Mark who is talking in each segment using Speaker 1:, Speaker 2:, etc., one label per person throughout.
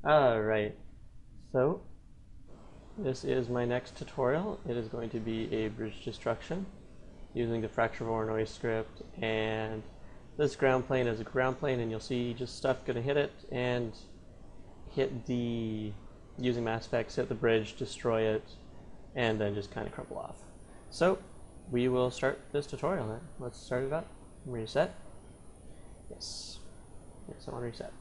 Speaker 1: Alright, so this is my next tutorial. It is going to be a bridge destruction using the Fracture Voronoi Script, and this ground plane is a ground plane, and you'll see just stuff going to hit it and hit the, using MassFX, hit the bridge, destroy it, and then just kind of crumple off. So we will start this tutorial then. Let's start it up. Reset. Yes, I want to reset.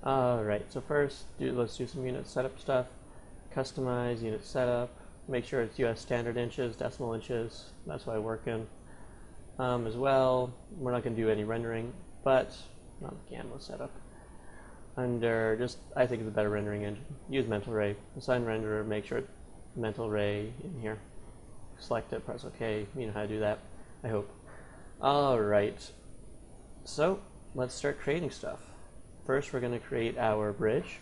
Speaker 1: Alright, so first let's do some unit setup stuff. Customize unit setup. Make sure it's US standard inches, decimal inches. That's what I work in. As well, we're not going to do any rendering, but not the Gamma setup. Under just, I think it's a better rendering engine. Use Mental Ray. Assign renderer, make sure it's Mental Ray in here. Select it, press OK. You know how to do that, I hope. Alright, so let's start creating stuff. First, we're going to create our bridge,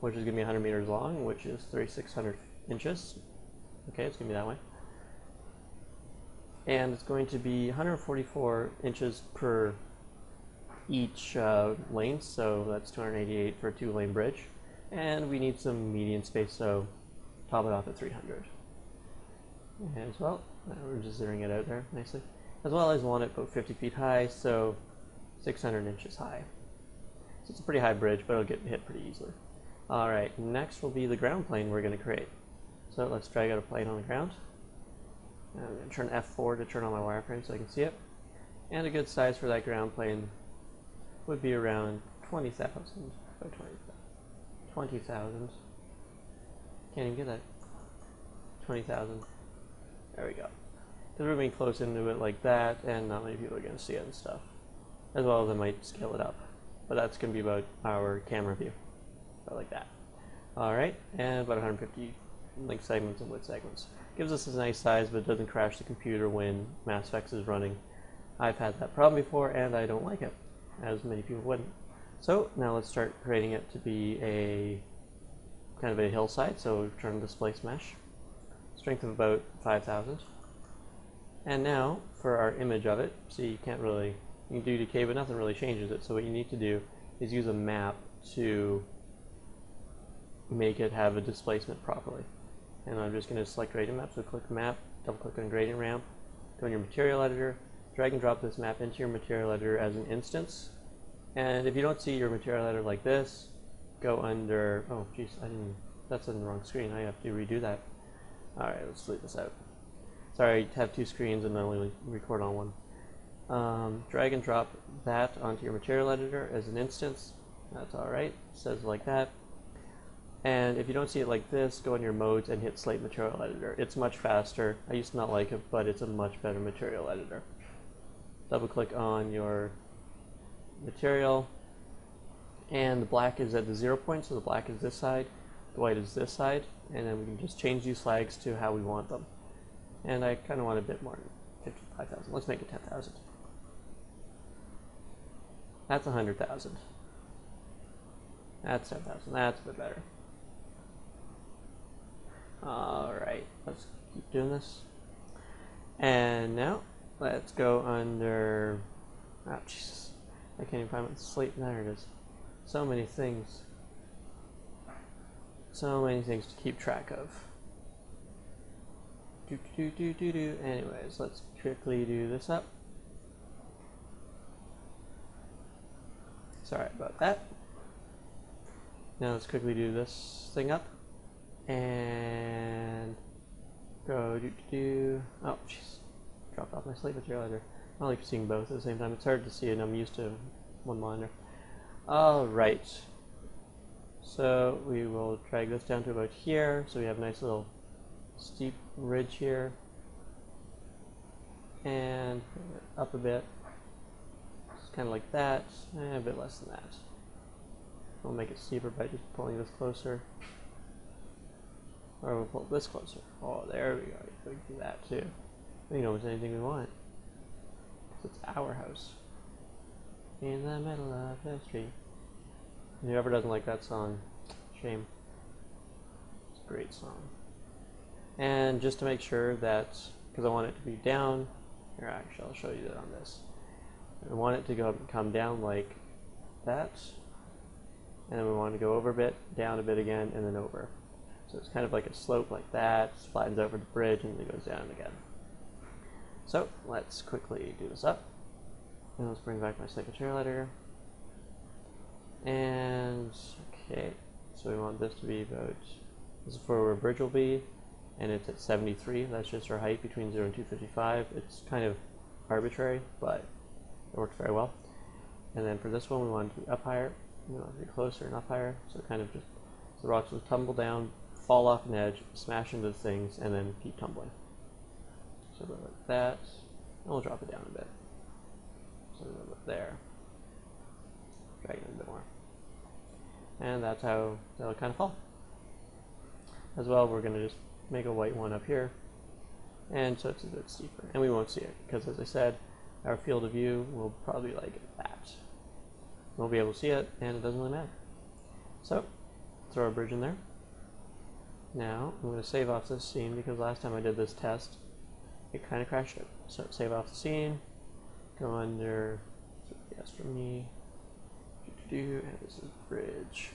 Speaker 1: which is going to be 100 meters long, which is 3,600 inches. Okay, it's going to be that way. And it's going to be 144 inches per each lane, so that's 288 for a 2-lane bridge. And we need some median space, so top it off at 300. And as well, we're just zeroing it out there nicely. As well as want it about 50 feet high, so 600 inches high. So it's a pretty high bridge, but it'll get hit pretty easily. Alright, next will be the ground plane we're going to create. So let's drag out a plane on the ground. I'm going to turn F4 to turn on my wireframe so I can see it. And a good size for that ground plane would be around 20,000 by 20,000. Can't even get that. 20,000. There we go. Because we're being close into it like that, and not many people are going to see it and stuff. As well as I might scale it up. But that's going to be about our camera view. About like that. Alright, and about 150 length segments and width segments. Gives us a nice size, but it doesn't crash the computer when MassFX is running. I've had that problem before, and I don't like it, as many people wouldn't. So now let's start creating it to be a kind of a hillside. So turn displace mesh. Strength of about 5,000. And now for our image of it, see, you can't really, you can do decay, but nothing really changes it. So what you need to do is use a map to make it have a displacement properly. And I'm just going to select gradient map, so click map, double click on gradient ramp, go in your material editor, drag and drop this map into your material editor as an instance. And if you don't see your material editor like this, go under, oh geez, that's in the wrong screen, I have to redo that. Alright, let's delete this out. Sorry, I have two screens and I only record on one. Drag and drop that onto your material editor as an instance. That's alright, it says like that. And if you don't see it like this, go in your modes and hit Slate Material Editor. It's much faster. I used to not like it, but it's a much better material editor. Double click on your material, and the black is at the 0 point, so the black is this side, the white is this side, and then we can just change these flags to how we want them. And I kind of want a bit more than 55,000. Let's make it 10,000. That's 100,000. That's 10,000. That's a bit better. Alright, let's keep doing this. And now, let's go under, oh Jesus, I can't even find my slate, there it is. So many things. So many things to keep track of. Anyways, let's quickly do this up. Sorry about that. Now let's quickly do this thing up. And go oh jeez, dropped off my slate material editor. I like seeing both at the same time. It's hard to see and I'm used to one monitor. Alright, so we will drag this down to about here, so we have a nice little steep ridge here, and up a bit, just kind of like that, and a bit less than that. We'll make it steeper by just pulling this closer. Or we'll pull this closer. Oh, there we go. We can do that too. We can almost anything we want. Because it's our house. In the middle of the street. And whoever doesn't like that song, shame. It's a great song. And just to make sure that, because I want it to be down, here actually I'll show you that on this. I want it to come down like that. and then we want to go over a bit, down a bit again, and then over. So it's kind of like a slope like that, flattens over the bridge, and then it goes down again. So let's quickly do this up. And let's bring back my signature letter. And okay, so we want this to be about, this is for where a bridge will be, and it's at 73. That's just our height between 0 and 255. It's kind of arbitrary, but it works very well. And then for this one, we want it to be up higher. We want it to be closer and up higher. So kind of just, so the rocks will tumble down, fall off an edge, smash into things, and then keep tumbling. So go like that, and we'll drop it down a bit. So we'll go up there. Drag it a bit more. And that's how they'll kind of fall. As well, we're going to just make a white one up here, and so it's a bit steeper. And we won't see it, because as I said, our field of view will probably be like that. We won't be able to see it, and it doesn't really matter. So, throw our bridge in there. Now, I'm going to save off this scene, because last time I did this test, it kind of crashed it. So, save off the scene, go under, yes for me, and this is bridge.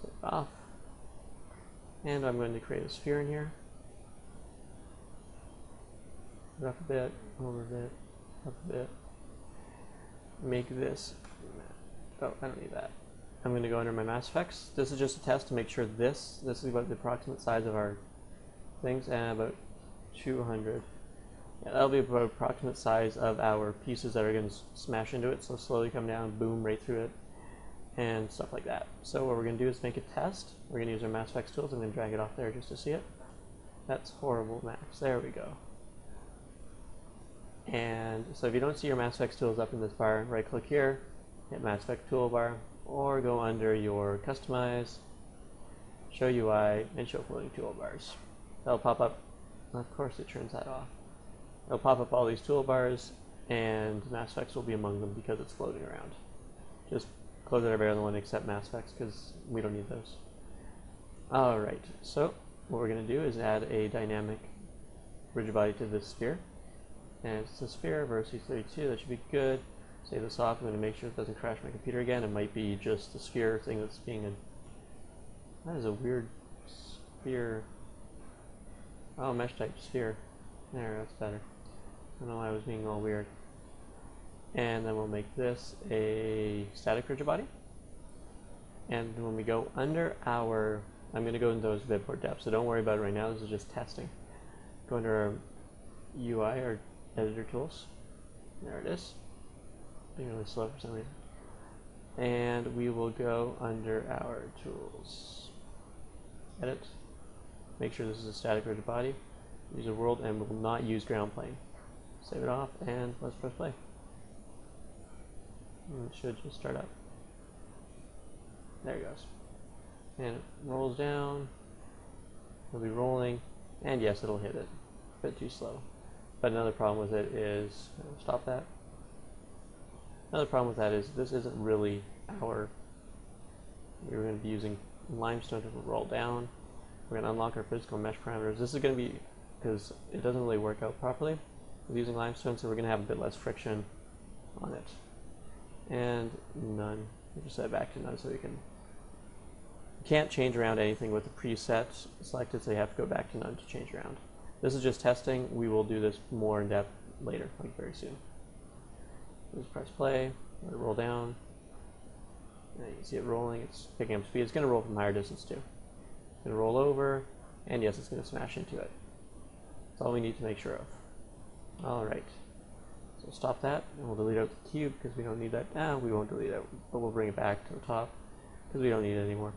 Speaker 1: Save off. And I'm going to create a sphere in here. Up a bit, over a bit, up a bit. Make this, oh, I don't need that. I'm going to go under my MassFX. This is just a test to make sure this is about the approximate size of our things, and about 200. Yeah, that'll be about the approximate size of our pieces that are going to smash into it, so slowly come down, boom, right through it, and stuff like that. So what we're going to do is make a test. We're going to use our MassFX tools. I'm going to drag it off there just to see it. That's horrible, Max. There we go. And so if you don't see your MassFX tools up in this bar, right click here, hit MassFX toolbar, or go under your Customize, Show UI, and Show Floating Toolbars. That'll pop up. Of course it turns that off. It'll pop up all these toolbars, and MassFX will be among them because it's floating around. Just close out every other one except MassFX because we don't need those. Alright, so what we're going to do is add a dynamic rigidbody to this sphere. And it's a sphere, vertex 32, that should be good. Save this off. I'm going to make sure it doesn't crash my computer again. It might be just the sphere thing that's being a... That is a weird sphere. Oh, mesh type sphere. There, that's better. I don't know why I was being all weird. And then we'll make this a static rigidbody. And when we go under our, I'm going to go into those a bit more depth, so don't worry about it right now. This is just testing. Go under our UI, or editor tools. There it is. Being really slow for some reason. And we will go under our tools. Edit. Make sure this is a static rigid body. Use a world, and we will not use ground plane. Save it off, and let's press play. And it should just start up. There it goes. And it rolls down. It'll be rolling, and yes, it'll hit it. A bit too slow. But another problem with it is, stop that. Another problem with that is this isn't really our, we're going to be using limestone to roll down. We're going to unlock our physical mesh parameters. This is going to be, because it doesn't really work out properly with using limestone, so we're going to have a bit less friction on it. And none. We'll just set it back to none so we can, you can't change around anything with the preset selected, so you have to go back to none to change around. This is just testing. We will do this more in depth later, like very soon. Just press play, let it roll down. And you can see it rolling, it's picking up speed. It's going to roll from higher distance too. It's going to roll over, and yes, it's going to smash into it. That's all we need to make sure of. Alright, so we'll stop that, and we'll delete out the cube because we don't need that. We won't delete it, but we'll bring it back to the top because we don't need it anymore.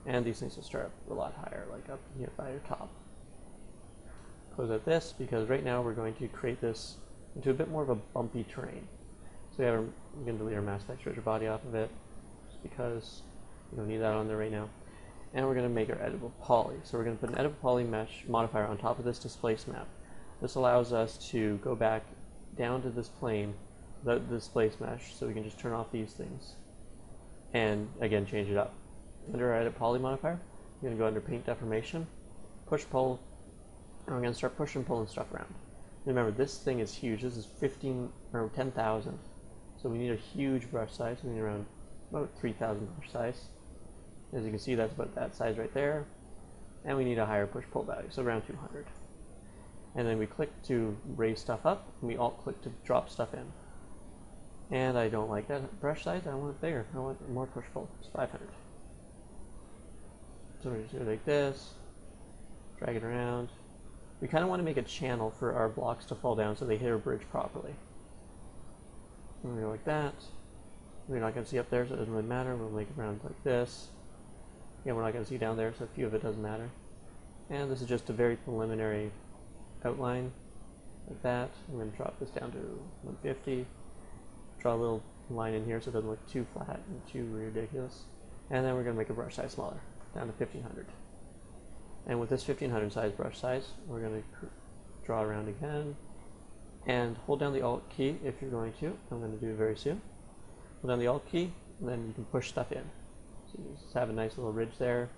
Speaker 1: And these things will start up a lot higher, like up here by your top. Close out this because right now we're going to create this into a bit more of a bumpy terrain. So we can delete our MassFX rigid body off of it just because we don't need that on there right now. And we're going to make our editable poly. So we're going to put an editable poly mesh modifier on top of this displace map. This allows us to go back down to this plane, the displace mesh, so we can just turn off these things and again change it up. Under our edit poly modifier, we're going to go under paint deformation, push pull, and we're going to start pushing and pulling stuff around. Remember, this thing is huge. This is 15 or 10,000. So we need a huge brush size. We need around about 3,000 brush size. As you can see, that's about that size right there. And we need a higher push-pull value, so around 200. And then we click to raise stuff up, and we alt-click to drop stuff in. And I don't like that brush size. I want it bigger. I want more push-pull. It's 500. So we're just going to like this, drag it around. We kind of want to make a channel for our blocks to fall down so they hit our bridge properly. And we go like that. We're not going to see up there, so it doesn't really matter. We'll make it around like this. Again, we're not going to see down there, so a few of it doesn't matter. And this is just a very preliminary outline, like that. I'm going to drop this down to 150. Draw a little line in here so it doesn't look too flat and too ridiculous. And then we're going to make a brush size smaller, down to 1500. And with this 1500 size brush size, we're going to draw around again and hold down the Alt key if you're going to. I'm going to do it very soon. Hold down the Alt key, and then you can push stuff in. So you just have a nice little ridge there,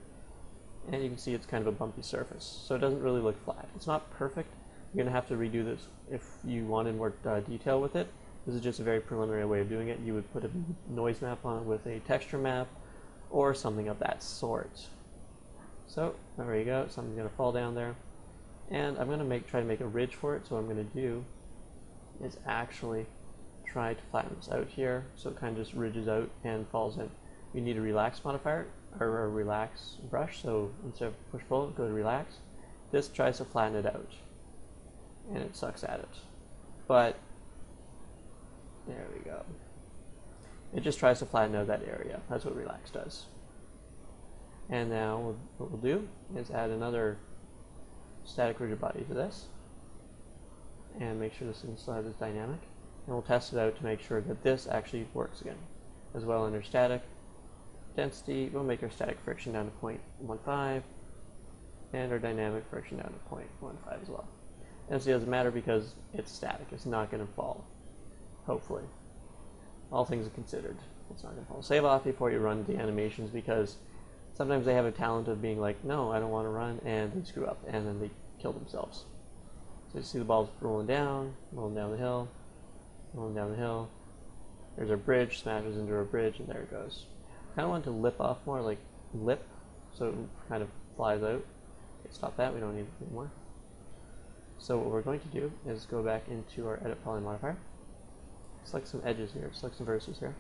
Speaker 1: and you can see it's kind of a bumpy surface. So it doesn't really look flat. It's not perfect. You're going to have to redo this if you wanted more detail with it. This is just a very preliminary way of doing it. You would put a noise map on it with a texture map or something of that sort. So there you go, something's going to fall down there. And I'm going to try to make a ridge for it, so what I'm going to do is actually try to flatten this out here so it kind of just ridges out and falls in. You need a relax modifier, or a relax brush, so instead of push-pull, go to relax. This tries to flatten it out, and it sucks at it. But, there we go. It just tries to flatten out that area. That's what relax does. And now what we'll do is add another static rigid body to this and make sure this still has its dynamic, and we'll test it out to make sure that this actually works again. As well, under static density, we'll make our static friction down to 0.15 and our dynamic friction down to 0.15 as well. Density doesn't matter because it's static. It's not going to fall, hopefully. All things considered, it's not going to fall. Save off before you run the animations, because sometimes they have a talent of being like, no, I don't want to run, and they screw up, and then they kill themselves. So you see the balls rolling down the hill, rolling down the hill. There's our bridge, smashes into our bridge, and there it goes. I kind of want it to lip off more, like lip, so it kind of flies out. Okay, stop that, we don't need it anymore. So what we're going to do is go back into our Edit Poly modifier, select some edges here, select some vertices here.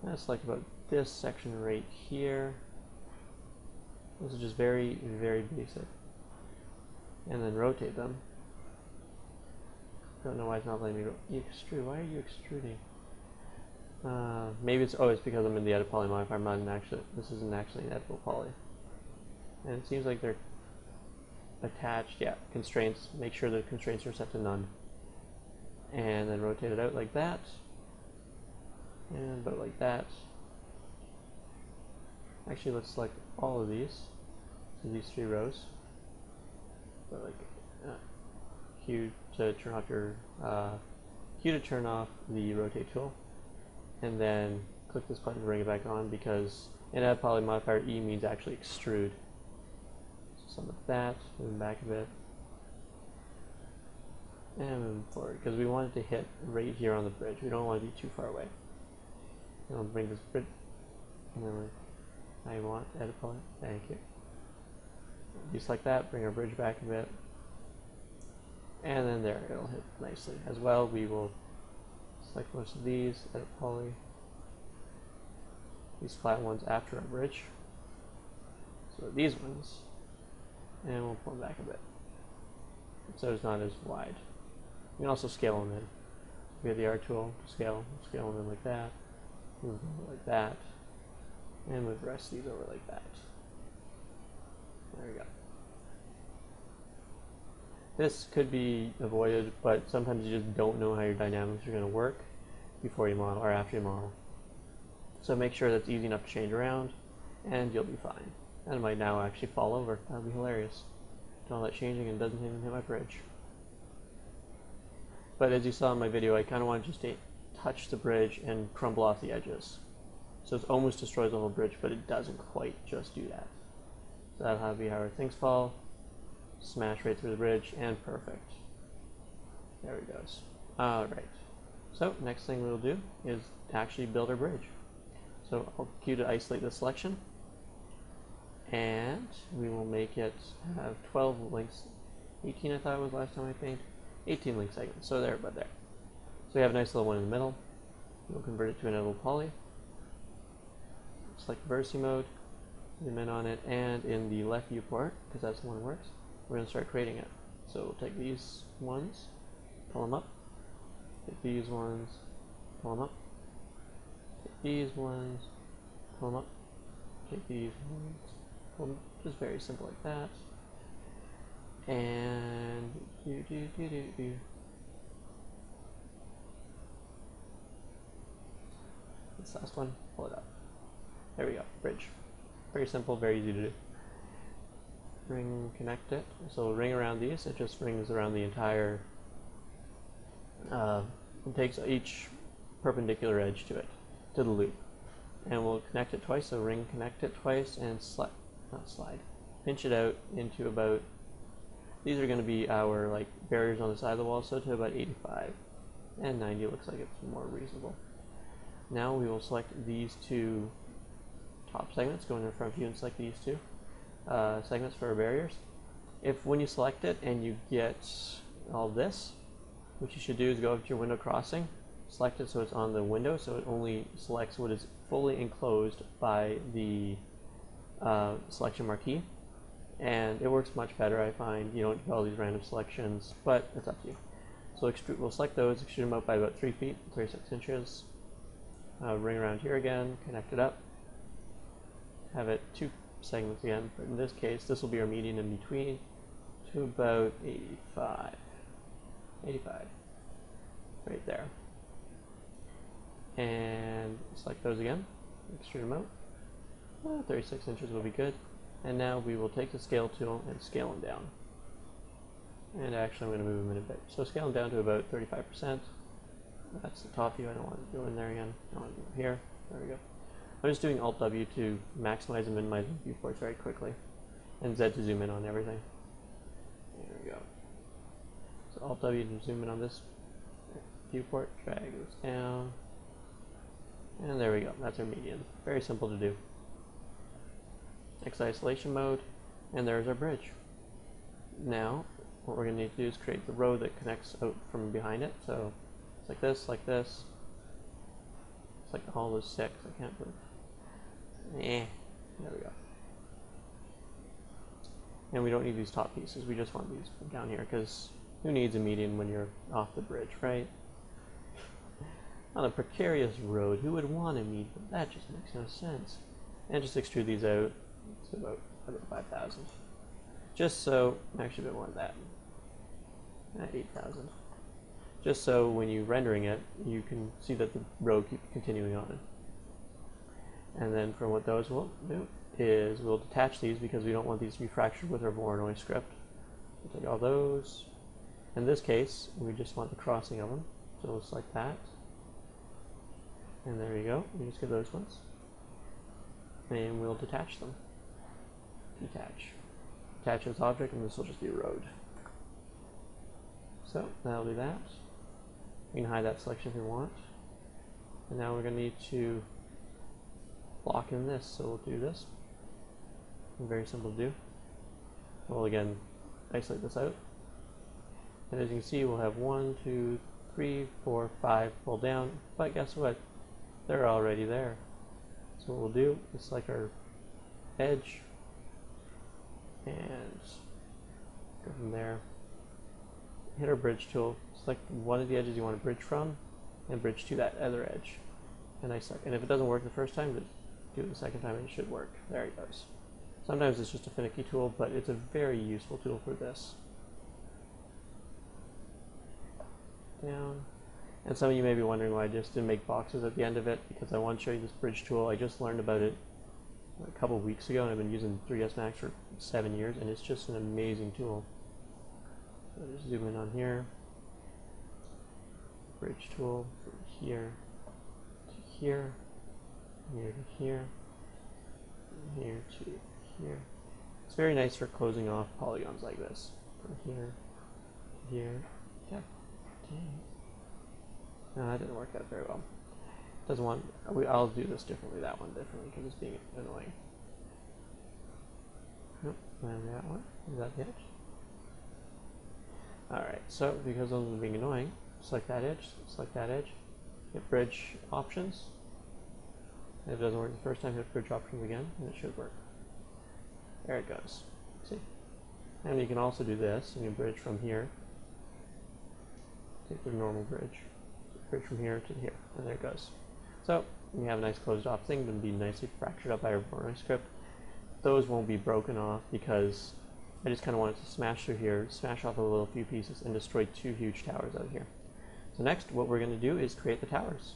Speaker 1: And select about this section right here. This is just very, very basic. And then rotate them. Don't know why it's not letting me extrude. Why are you extruding? Maybe it's because I'm in the Edit Poly modifier. This isn't actually an editable poly. And it seems like they're attached. Yeah, constraints. Make sure the constraints are set to none. And then rotate it out like that. And about like that. Actually, let's select all of these. So these 3 rows. So like Q to turn off your Q to turn off the rotate tool, and then click this button to bring it back on, because in Add Poly modifier E means actually extrude. So some of that, moving back a bit, and moving forward, because we want it to hit right here on the bridge. We don't want to be too far away. And I'll bring this bridge, and then I want Edit Poly. Thank you. Just like that, bring our bridge back a bit. And then there, it'll hit nicely. As well, we will select most of these, Edit Poly, these flat ones after our bridge. So these ones, and we'll pull them back a bit, so it's not as wide. You can also scale them in. We have the R tool to scale them in like that, move them over like that, and move the rest of these over like that. There we go. This could be avoided, but sometimes you just don't know how your dynamics are going to work before you model or after you model. So make sure that's easy enough to change around, and you'll be fine. And it might now actually fall over. That would be hilarious. Do all that changing and it doesn't even hit my bridge. But as you saw in my video, I kind of want to just touch the bridge and crumble off the edges. So it almost destroys the whole bridge, but it doesn't quite just do that. So that'll be how our things fall. Smash right through the bridge, and perfect. There it goes. Alright. So next thing we'll do is actually build our bridge. So I'll Q to isolate the selection, and we will make it have 12 links. 18 I thought it was last time I painted. 18 link segments, so there, but there. So we have a nice little one in the middle. We'll convert it to an editable poly. Select Versi mode, zoom in on it, and in the left viewport, because that's the one that works, we're going to start creating it. So we'll take these ones, pull them up, take these ones, pull them up, take these ones, pull them up, take these ones, pull them up. Just very simple like that. And this last one, pull it up. There we go, bridge. Very simple, very easy to do. Ring, connect it. So we'll ring around these. It just rings around the entire. It takes each perpendicular edge to it, to the loop, and we'll connect it twice. So ring, connect it twice, and pinch it out into about. These are going to be our like barriers on the side of the wall, so to about 85, and 90 looks like it's more reasonable. Now we will select these two top segments, go in the front view and select these two segments for our barriers. If when you select it and you get all this, what you should do is go up to your window crossing, select it so it's on the window, so it only selects what is fully enclosed by the selection marquee, and it works much better, I find. You don't get all these random selections, but it's up to you. So we'll select those, extrude them out by about 3 feet, 36 inches. Ring around here again, connect it up, have it 2 segments again, but in this case this will be our median in between to about 85, right there. And select those again, extrude them out. 36 inches will be good. And now we will take the scale tool and scale them down. And actually I'm going to move them in a bit. So scale them down to about 35%. That's the top view. I don't want to go in there again. I want to go here. There we go. I'm just doing Alt W to maximize and minimize the viewports very quickly, and Z to zoom in on everything. There we go. So Alt W to zoom in on this viewport, drag this down, and there we go. That's our median. Very simple to do. X isolation mode, and there's our bridge. Now, what we're going to need to do is create the row that connects out from behind it. So it's like this, like this. It's like all those 6. I can't believe. There we go. And we don't need these top pieces. We just want these down here, because who needs a median when you're off the bridge, right? On a precarious road, who would want a median? That just makes no sense. And just extrude these out to about 5,000. Just so, actually a bit more than that. 8,000. Just so when you're rendering it, you can see that the row keeps continuing on. And then for what those will do is we'll detach these because we don't want these to be fractured with our Voronoi script. We'll take all those. In this case, we just want the crossing of them. So we'll select that. And there you go. We just get those ones. And we'll detach them. Detach. Attach as object, and this will just be a road. So that'll be that. We can hide that selection if we want. And now we're going to need to lock in this, so we'll do this. Very simple to do. We'll again isolate this out. And as you can see, we'll have 1, 2, 3, 4, 5 pull down. But guess what? They're already there. So what we'll do is select our edge and go from there. Hit our bridge tool, select one of the edges you want to bridge from, and bridge to that other edge. And if it doesn't work the first time, just do it the second time and it should work. There it goes. Sometimes it's just a finicky tool, but it's a very useful tool for this. Down. And some of you may be wondering why I just didn't make boxes at the end of it, because I want to show you this bridge tool. I just learned about it a couple of weeks ago, and I've been using 3ds Max for 7 years, and it's just an amazing tool. So just zoom in on here. Bridge tool from here to here, here to here, from here to here. It's very nice for closing off polygons like this. From here to here. Yeah. No, that didn't work out very well. Doesn't want. I'll do this differently. That one differently because it's being annoying. Nope. And that one. Is that the edge? All right. So because those are being annoying, select that edge. Select that edge. Hit bridge options. If it doesn't work the first time, hit bridge options again, and it should work. There it goes. See? And you can also do this. You can bridge from here. Take the normal bridge. Bridge from here to here, and there it goes. So we have a nice closed off thing. It'll be nicely fractured up by our Voronoi script. Those won't be broken off because I just kind of wanted to smash through here, smash off a little few pieces, and destroy two huge towers out here. So next, what we're going to do is create the towers.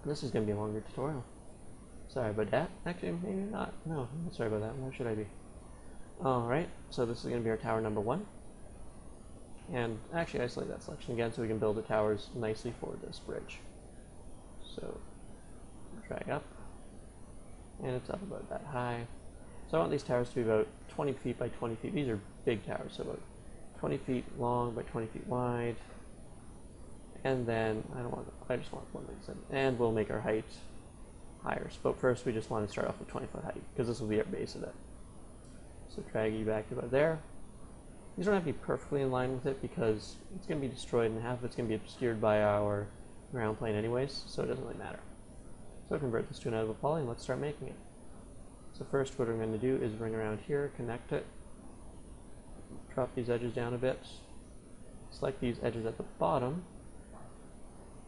Speaker 1: And this is going to be a longer tutorial. Sorry about that. Actually, maybe not. No, I'm not sorry about that. Why should I be? Alright, so this is going to be our tower number 1. And actually isolate that selection again so we can build the towers nicely for this bridge. So drag up, and it's up about that high. So I want these towers to be about 20 feet by 20 feet. These are big towers, so about 20 feet long by 20 feet wide. And then I just want one like that. And we'll make our height higher. But first we just want to start off with 20-foot height because this will be our base of it. So drag you back to about there. These don't have to be perfectly in line with it because it's going to be destroyed and half of it's going to be obscured by our ground plane anyways, so it doesn't really matter. So convert this to an editable poly and let's start making it. So first what I'm going to do is bring around here, connect it, drop these edges down a bit, select these edges at the bottom.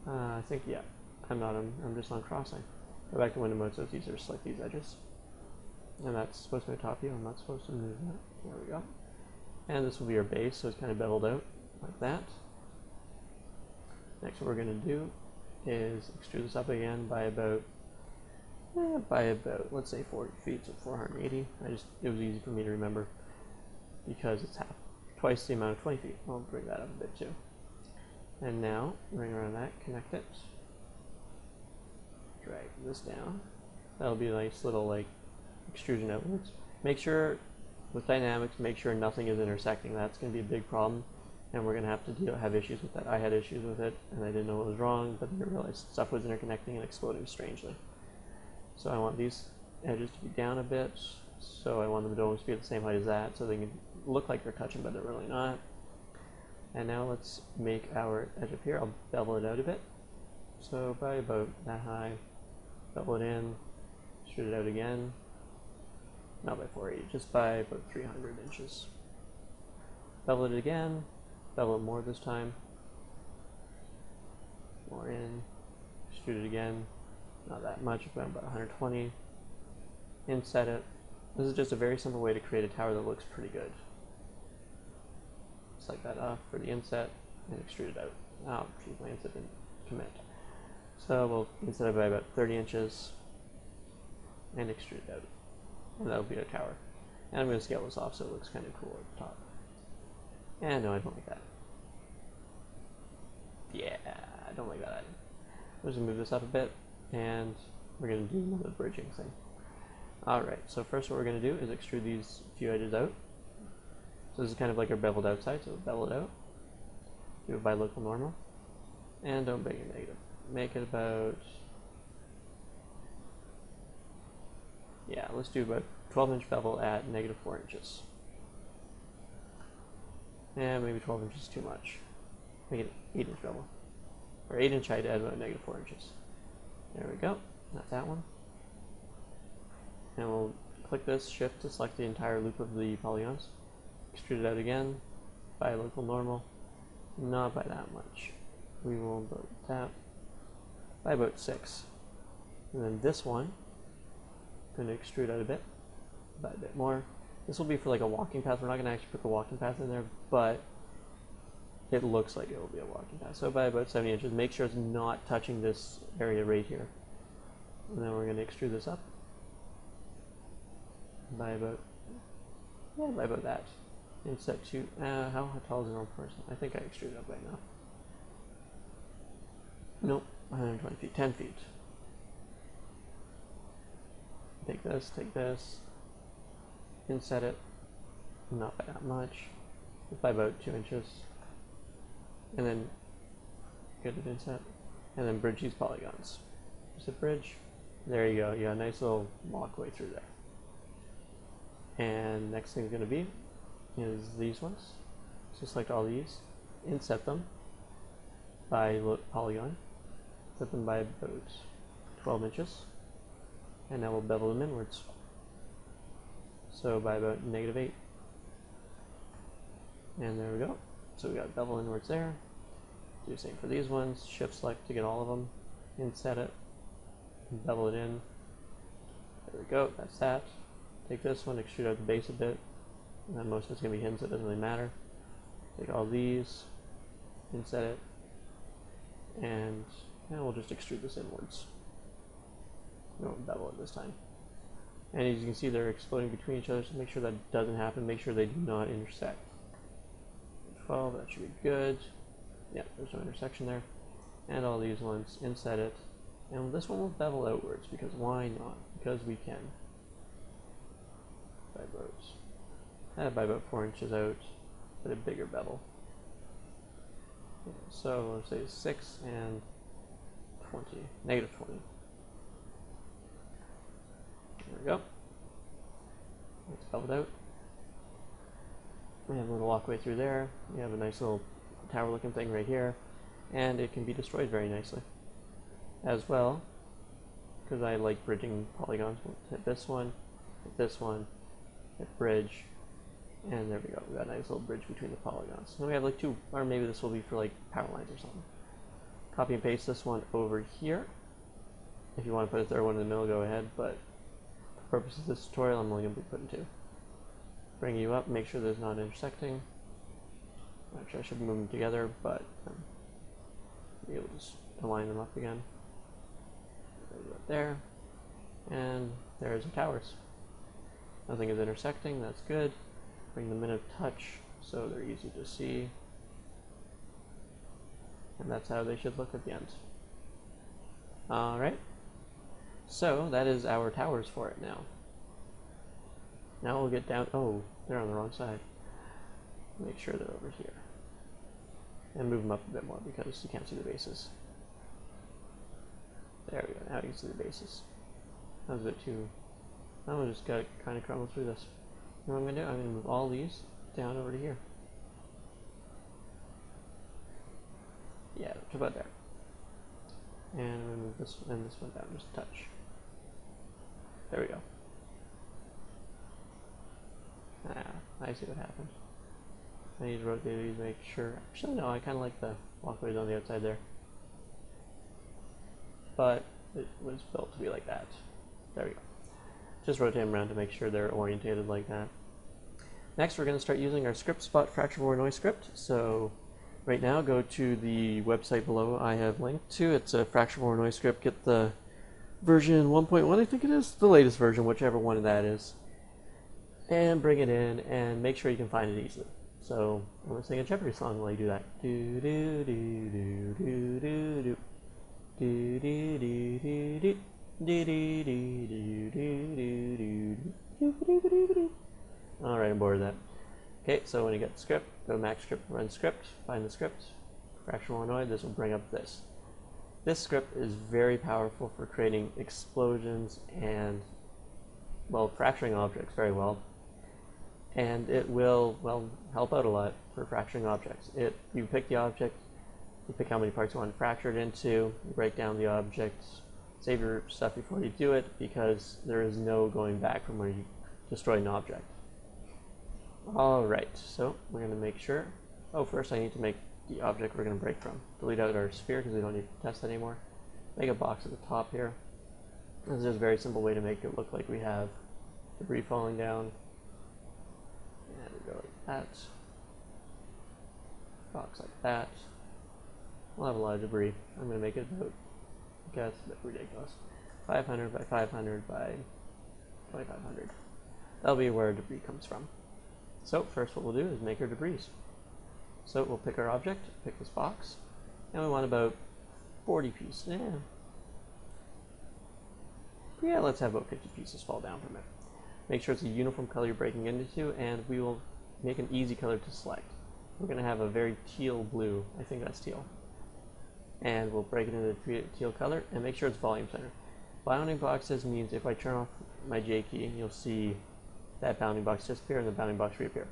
Speaker 1: I think, yeah, I'm just on crossing. Go back to window mode so it's easier to select these edges. And that's supposed to be a top view, I'm not supposed to move that. There we go. And this will be our base, so it's kind of beveled out like that. Next what we're going to do is extrude this up again by about, let's say 40 feet, so 480. It was easy for me to remember because it's twice the amount of 20 feet. I'll bring that up a bit too. And now, bring around that, connect it, drag this down. That'll be a nice little like extrusion outwards. Make sure, with dynamics, make sure nothing is intersecting. That's going to be a big problem, and we're going to have to have issues with that. I had issues with it, and I didn't know what was wrong, but then I realized stuff was interconnecting and exploding strangely. So I want these edges to be down a bit, so I want them to almost be at the same height as that, so they can look like they're touching, but they're really not. And now let's make our edge up here. I'll bevel it out a bit. So by about that high, bevel it in, shoot it out again. Not by 480, just by about 300 inches. Bevel it again, bevel it more this time. More in, shoot it again. Not that much, about 120. Inset it. This is just a very simple way to create a tower that looks pretty good. Select that off for the inset and extrude it out. Oh, geez, my inset didn't commit. So we'll inset it by about 30 inches and extrude it out. And that'll be our tower. And I'm going to scale this off so it looks kind of cool at the top. And no, I don't like that. Yeah, I don't like that either. We're just going to move this up a bit, and we're going to do another bridging thing. Alright, so first what we're going to do is extrude these few edges out. So this is kind of like our beveled out side, so bevel it out. Do it by local normal. And don't make it negative. Make it about, yeah, let's do about 12-inch bevel at -4 inches. And maybe 12 inches is too much. Make it 8-inch bevel. Or 8-inch height at about -4 inches. There we go. Not that one. And we'll click this, shift to select the entire loop of the polygons. Extrude it out again by local normal. Not by that much. We will build that by about 6. And then this one, I'm going to extrude out a bit, by a bit more. This will be for like a walking path. We're not going to actually put the walking path in there, but it looks like it will be a walking path. So by about 70 inches, make sure it's not touching this area right here. And then we're going to extrude this up by about, yeah, by about that. Inset to, how tall is a normal person? I think I extruded up by enough. Nope, 120 feet, 10 feet. Take this, inset it, not by that much, just by about 2 inches. and then get it inset, and then bridge these polygons. Just a bridge. There you go. You got a nice little walkway through there. And next thing's going to be is these ones. So select all these, inset them by polygon, set them by about 12 inches, and now we'll bevel them inwards. So by about -8. And there we go. So we got bevel inwards there. Do the same for these ones. Shift select to get all of them. Inset it. Bevel it in. There we go. That's that. Take this one, extrude out the base a bit. And then most of it's going to be hidden, so it doesn't really matter. Take all these, inset it, and now we'll just extrude this inwards. We won't bevel it this time. And as you can see, they're exploding between each other, so make sure that doesn't happen. Make sure they do not intersect. 12, that should be good. Yeah, there's no intersection there. And all these ones, inset it. And this one will bevel outwards, because why not? Because we can. By about 4 inches out, but a bigger bevel. So let's say 6 and 20, -20. There we go. It's beveled out. We have a little walkway through there. We have a nice little tower looking thing right here, and it can be destroyed very nicely as well, because I like bridging polygons. We'll hit this one, hit bridge, and there we go. We got a nice little bridge between the polygons. So we have like 2, or maybe this will be for like power lines or something. Copy and paste this one over here. If you want to put a third one in the middle, go ahead, but for purposes of this tutorial, I'm only going to be putting 2. Bring you up, make sure there's not intersecting. Actually, I should move them together, but you'll just align them up again. There, and there's the towers. Nothing is intersecting, that's good. Bring them in a touch so they're easy to see. And that's how they should look at the end. Alright, so that is our towers for it now. Now we'll get down, oh, they're on the wrong side. Make sure they're over here. And move them up a bit more because you can't see the bases. There we go, now you can see the bases. That was a bit too, now we just got to kind of crumble through this. You know what I'm going to do? I'm going to move all these down over to here. Yeah, to about there. And I'm going to move this and this one down just a touch. There we go. Ah, I see what happened. I need to rotate these, make sure. Actually, no, I kind of like the walkways on the outside there. But it was built to be like that. There we go. Just rotate them around to make sure they're orientated like that. Next, we're going to start using our script spot Fracture Voronoi Script. So right now, go to the website below I have linked to. It's a Fracture Voronoi Script. Get the version 1.1, I think it is, the latest version, whichever one that is. And bring it in and make sure you can find it easily. So I'm going to sing a Jeopardy song while you do that. Do do do do do do do. Do do do do do. Do do do do do do do do. Alright, I'm bored of that. Okay, so when you get the script, go to Mac Script, run script, find the script, Fracture Voronoi, this will bring up this. This script is very powerful for creating explosions and, well, fracturing objects very well. And it will, well, help out a lot for fracturing objects. You pick the object, you pick how many parts you want to fracture it into, you break down the object, save your stuff before you do it, because there is no going back from where you destroyed an object. Alright, so we're going to make sure, first I need to make the object we're going to break from. Delete out our sphere because we don't need to test that anymore. Make a box at the top here. This is just a very simple way to make it look like we have debris falling down. And we go like that. Box like that. We'll have a lot of debris. I'm going to make it about, that's a bit ridiculous. 500 by 500 by 2500. That'll be where debris comes from. So first what we'll do is make our debris. So we'll pick our object, pick this box, and we want about 40 pieces. Yeah, let's have about 50 pieces fall down from it. Make sure it's a uniform color you're breaking into, and we will make an easy color to select. we're going to have a very teal blue. I think that's teal. And we'll break it into the teal color and make sure it's volume center. Bounding boxes means if I turn off my J key, you'll see that bounding box disappear and the bounding box reappear.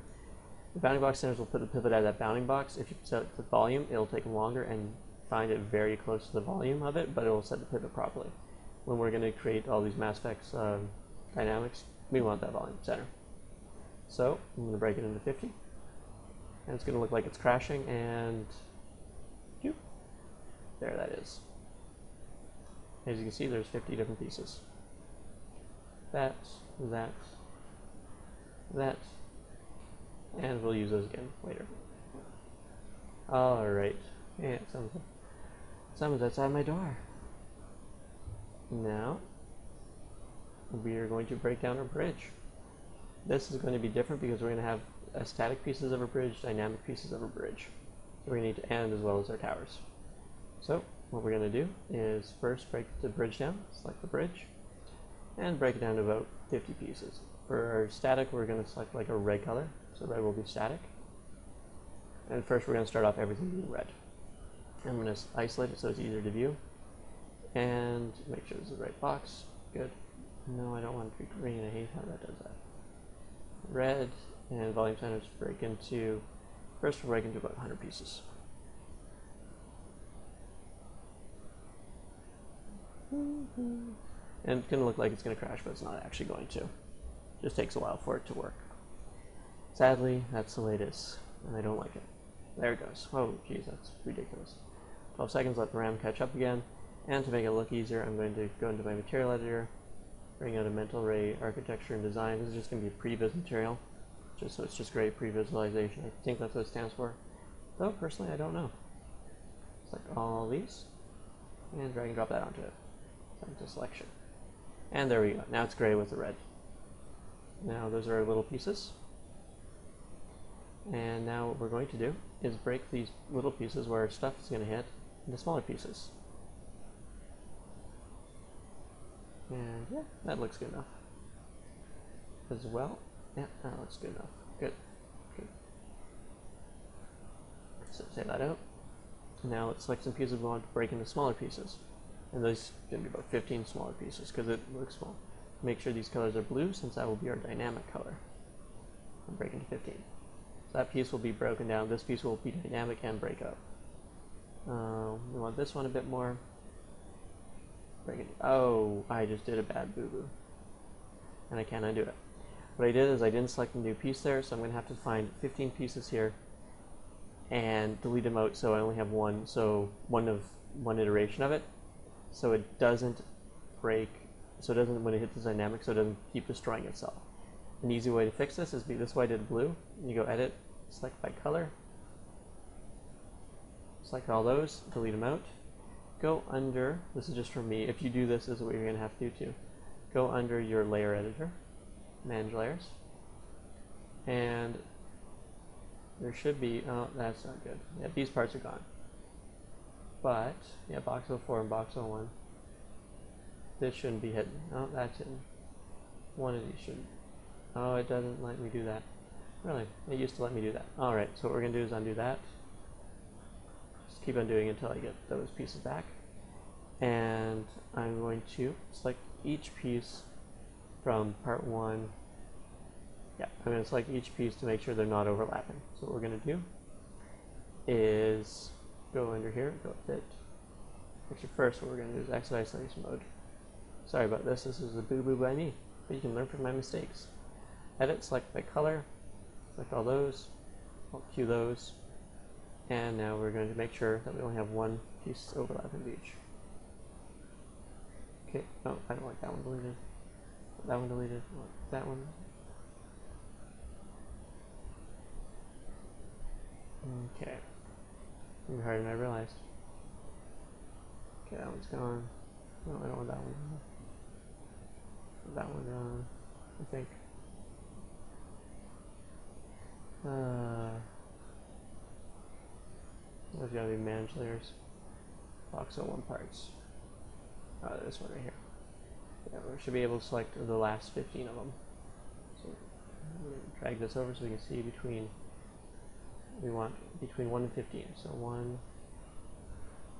Speaker 1: The bounding box centers will put the pivot at that bounding box. If you set it to volume, it'll take longer and find it very close to the volume of it, but it will set the pivot properly. When we're going to create all these MassFX dynamics, we want that volume center. So I'm going to break it into 50, and it's going to look like it's crashing, and there that is. As you can see, there's 50 different pieces. That, and we'll use those again later. Alright, yeah, someone's outside my door. Now, we are going to break down our bridge. This is going to be different because we're going to have static pieces of a bridge, dynamic pieces of a bridge. So we're going to need to end as well as our towers. So what we're going to do is first break the bridge down, select the bridge, and break it down to about 50 pieces. For our static, we're going to select like a red color, so red will be static. And first we're going to start off everything being red. I'm going to isolate it so it's easier to view, and make sure it's the right box. Good. No, I don't want it to be green. I hate how that does that. Red, and volume centers break into, first we'll break into about 100 pieces. And it's going to look like it's going to crash, but it's not actually going to. It just takes a while for it to work. Sadly, that's the way it is, and I don't like it. There it goes. Oh, geez, that's ridiculous. 12 seconds, let the RAM catch up again. And to make it look easier, I'm going to go into my material editor, bring out a mental array architecture and design. This is just going to be a previs material, just so it's just great pre-visualization. I think that's what it stands for. Though, personally, I don't know. Select all these, and drag and drop that onto it. Into selection. And there we go. Now it's gray with the red. Now those are our little pieces. And now what we're going to do is break these little pieces where our stuff is going to hit into smaller pieces. And yeah, that looks good enough. As well. Yeah, that looks good enough. Good. Good. So take that out. Now let's select some pieces we want to break into smaller pieces. And those are going to be about 15 smaller pieces because it looks small. Make sure these colors are blue since that will be our dynamic color. And break into 15. So that piece will be broken down. This piece will be dynamic and break up. We want this one a bit more. Break it. Oh, I just did a bad boo-boo. And I can't undo it. What I did is I didn't select a new piece there, so I'm going to have to find 15 pieces here and delete them out so I only have one, so one iteration of it. So it doesn't break, so it doesn't, when it hits the dynamic, so it doesn't keep destroying itself. An easy way to fix this is this way I did blue. You go edit, select by color, select all those, delete them out. Go under, this is just for me, if you do this, this is what you're going to have to do too. Go under your layer editor, manage layers, and there should be, oh, that's not good. Yeah, these parts are gone. But, yeah, box 04 and box 01. This shouldn't be hidden. Oh, that's hidden. One of these shouldn't. Oh, it doesn't let me do that. Really? It used to let me do that. Alright, so what we're going to do is undo that. Just keep undoing it until I get those pieces back. And I'm going to select each piece from part 1. Yeah, I'm going to select each piece to make sure they're not overlapping. So what we're going to do is go under here, go fit. Actually, first what we're going to do is exit isolation mode. Sorry about this, this is a boo-boo by me, but you can learn from my mistakes. Edit, select by color, select all those, Alt-Q those, and now we're going to make sure that we only have one piece overlapping each. Okay, oh, I don't like that one deleted. That one deleted, that one. Okay. It's harder than I realized. Okay, that one's gone. No, I don't want that one. That one gone, I think. There's gotta be manage layers. Box 01 parts. This one right here. Yeah, we should be able to select the last 15 of them. So I'm going to drag this over so we can see between we want between 1 and 15. So 1,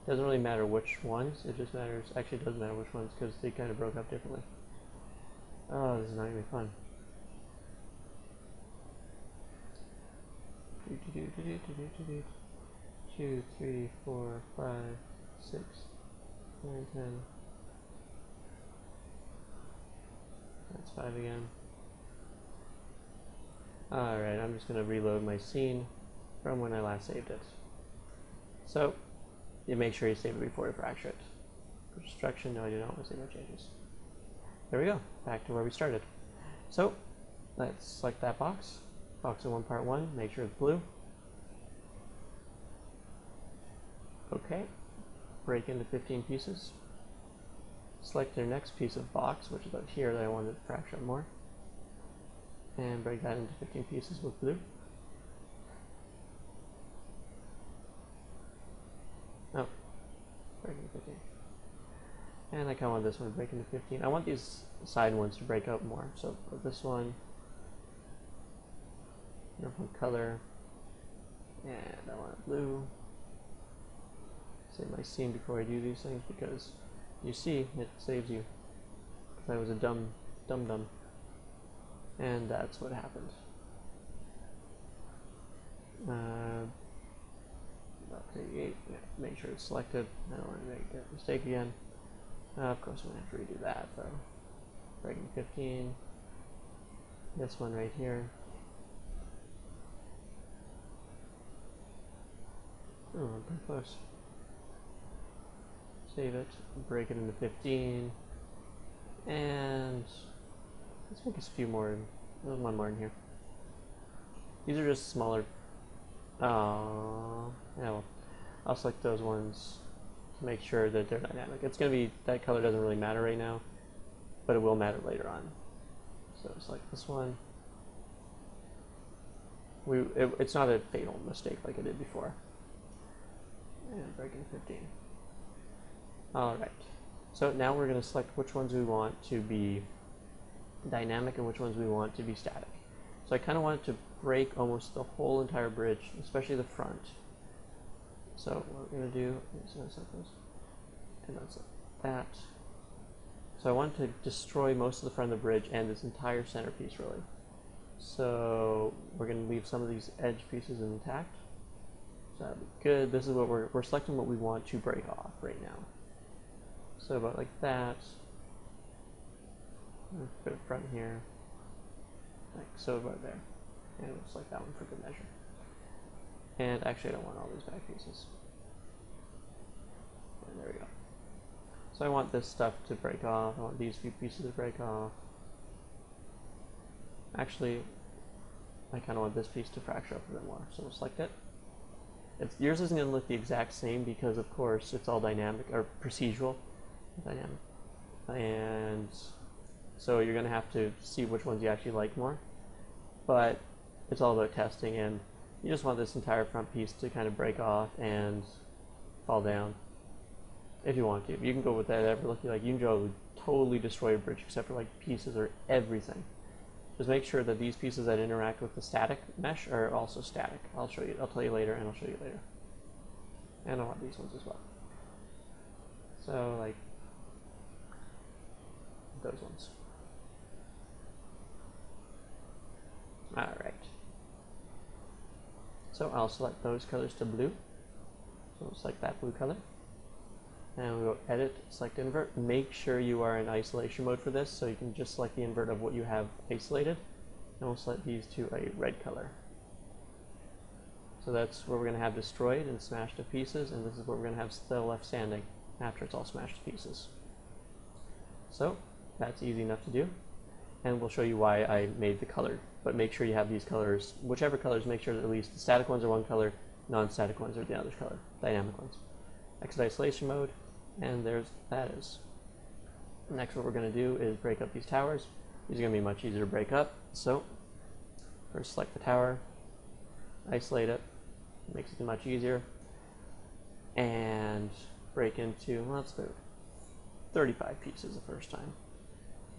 Speaker 1: doesn't really matter which ones, it just matters, actually it doesn't matter which ones because they kind of broke up differently. Oh, this is not going to be fun. 2, 3, 4, 5, 6, 9, 10. That's 5 again. Alright, I'm just going to reload my scene from when I last saved it. So, you make sure you save it before you fracture it. For destruction, no, I do not want to save my changes. There we go, back to where we started. So, let's select that box. Box in 1 part 1, make sure it's blue. Okay, break into 15 pieces. Select your next piece of box, which is about here that I wanted to fracture up more. And break that into 15 pieces with blue. Oh, break into 15. And I kind of want this one to break into 15. I want these side ones to break out more. So for this one, different color, and I want blue. Save my scene before I do these things because you see it saves you. Because I was a dumb. And that's what happened. About 38. Yeah, make sure it's selected. I don't want to make that mistake again. Of course, I'm going to have to redo that though. Breaking 15. This one right here. Oh, I'm pretty close. Save it. Break it into 15. And let's make a few more. There's one more in here. These are just smaller. Yeah, well, I'll select those ones to make sure that they're dynamic. It's going to be, that color doesn't really matter right now, but it will matter later on. So select this one. It's not a fatal mistake like I did before. And break in 15. Alright. So now we're going to select which ones we want to be dynamic and which ones we want to be static. So I kind of want it to break almost the whole entire bridge, especially the front. So what we're going to do is going to select those, and then select that. So I want to destroy most of the front of the bridge and this entire centerpiece really. So we're going to leave some of these edge pieces intact. So that'll be good. This is what we're selecting what we want to break off right now. So about like that. Put it front here, like so about there, and we'll select that one for good measure. And actually I don't want all these back pieces. And there we go. So I want this stuff to break off, I want these few pieces to break off. Actually, I kind of want this piece to fracture up a bit more, so we'll select it. Yours isn't going to look the exact same because of course it's all dynamic, or procedural, dynamic. And so you're going to have to see which ones you actually like more. But it's all about testing, and you just want this entire front piece to kind of break off and fall down. If you want to. You can go with whatever look you like. You can go totally destroy a bridge except for like pieces or everything. Just make sure that these pieces that interact with the static mesh are also static. I'll show you. I'll tell you later, and I'll show you later. And I want these ones as well. So like those ones. Alright. So I'll select those colors to blue. So we'll select that blue color. And we'll go edit, select invert. Make sure you are in isolation mode for this, so you can just select the invert of what you have isolated. And we'll select these to a red color. So that's where we're going to have destroyed and smashed to pieces, and this is what we're going to have still left standing after it's all smashed to pieces. So that's easy enough to do. And we'll show you why I made the color. But make sure you have these colors, whichever colors, make sure that at least the static ones are one color, non-static ones are the other color, dynamic ones. Exit isolation mode, and that is. Next what we're going to do is break up these towers. These are going to be much easier to break up. So first select the tower, isolate it, makes it much easier, and break into, well, let's do 35 pieces the first time.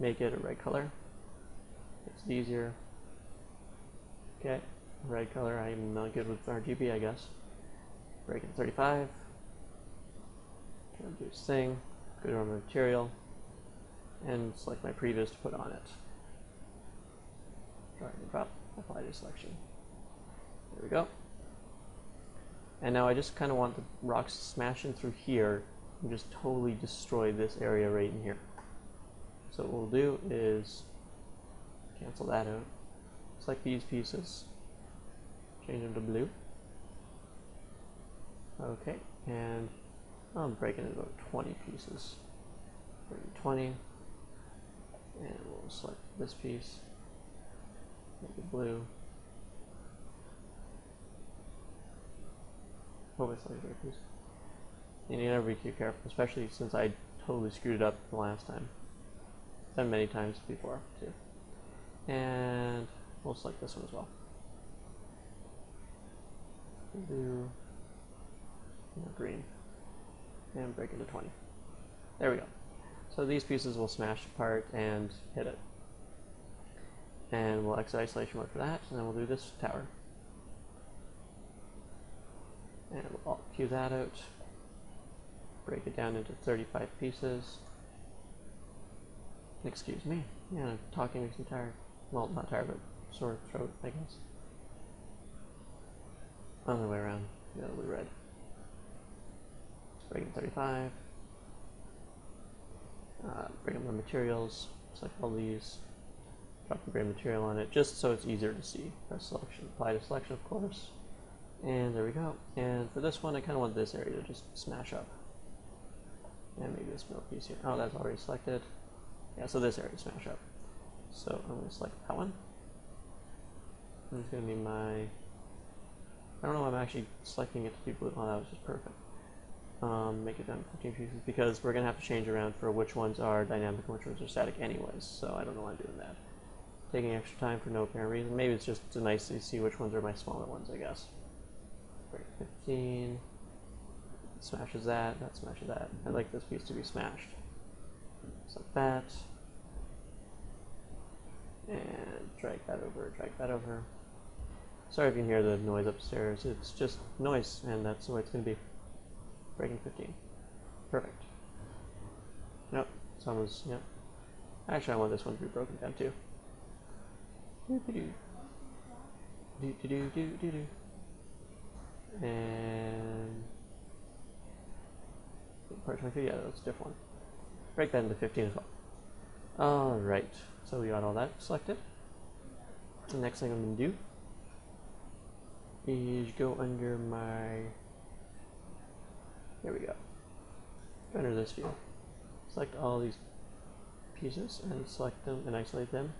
Speaker 1: Make it a red color. Makes it easier. Okay, red color. I'm not good with RGB, I guess. Break in 35. Gonna do this thing. Go to our material and select my previous to put on it. Drag and drop. Apply to selection. There we go. And now I just kind of want the rocks to smash in through here and just totally destroy this area right in here. So what we'll do is cancel that out. Select these pieces. Change them to blue. Okay, and I'm breaking it about 20 pieces. 20. And we'll select this piece. Make it blue. Obviously, piece. And you never be too careful, especially since I totally screwed it up the last time. Done many times before too. And we'll select this one as well. Blue, green, and break into 20. There we go. So these pieces will smash apart and hit it. And we'll exit isolation mode for that, and then we'll do this tower. And we'll cue that out, break it down into 35 pieces. Excuse me, yeah, talking makes me tired. Well, not tired, but sore throat, I guess. Other way around, the other way red. Break in 35. Bring up my materials, select all these, drop the gray material on it, just so it's easier to see. Press selection, apply to selection, of course. And there we go. And for this one, I kind of want this area to just smash up. And maybe this middle piece here. Oh, that's already selected. Yeah, so this area smash up. So I'm going to select that one. And it's going to be my... I don't know why I'm actually selecting it to be blue. Oh, that was just perfect. Make it down to 15 pieces because we're going to have to change around for which ones are dynamic and which ones are static anyways. So I don't know why I'm doing that. Taking extra time for no apparent reason. Maybe it's just nice to see which ones are my smaller ones, I guess. 15 smashes that smashes that. I'd like this piece to be smashed. So that. And drag that over. Sorry if you can hear the noise upstairs. It's just noise, and that's the way it's going to be. Breaking 15. Perfect. Nope. It's almost, yep. Actually, I want this one to be broken down too. And part 22, yeah, that's a different one. Break that into 15 as well. Alright, so we got all that selected. The next thing I'm going to do is go under my, there we go, go under this view. Select all these pieces and select them and isolate them.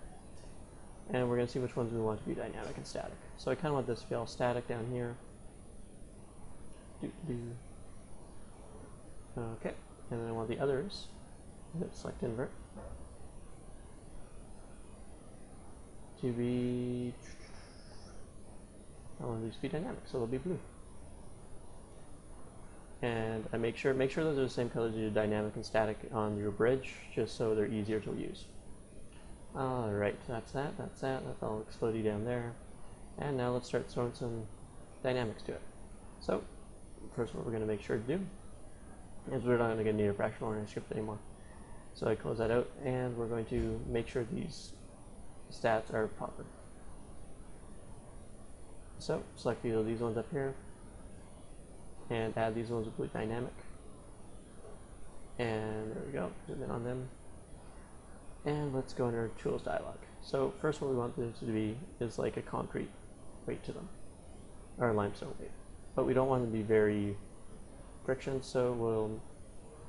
Speaker 1: And we're going to see which ones we want to be dynamic and static. So I kind of want this to be all static down here. Okay, and then I want the others. Select invert. To be, I want these to be dynamic, so they'll be blue. And I make sure those are the same colors as your dynamic and static on your bridge, just so they're easier to use. Alright, that's that, that's all explodey down there. And now let's start throwing some dynamics to it. So, first what we're going to make sure to do is we're not going to need a Fracture Voronoi Script anymore. So I close that out, and we're going to make sure these stats are proper. So, select either of these ones up here, and add these ones with blue dynamic. And there we go, zoom in on them. And let's go under Tools dialog. So first what we want this to be is like a concrete weight to them, or a limestone weight. But we don't want them to be very friction, so we'll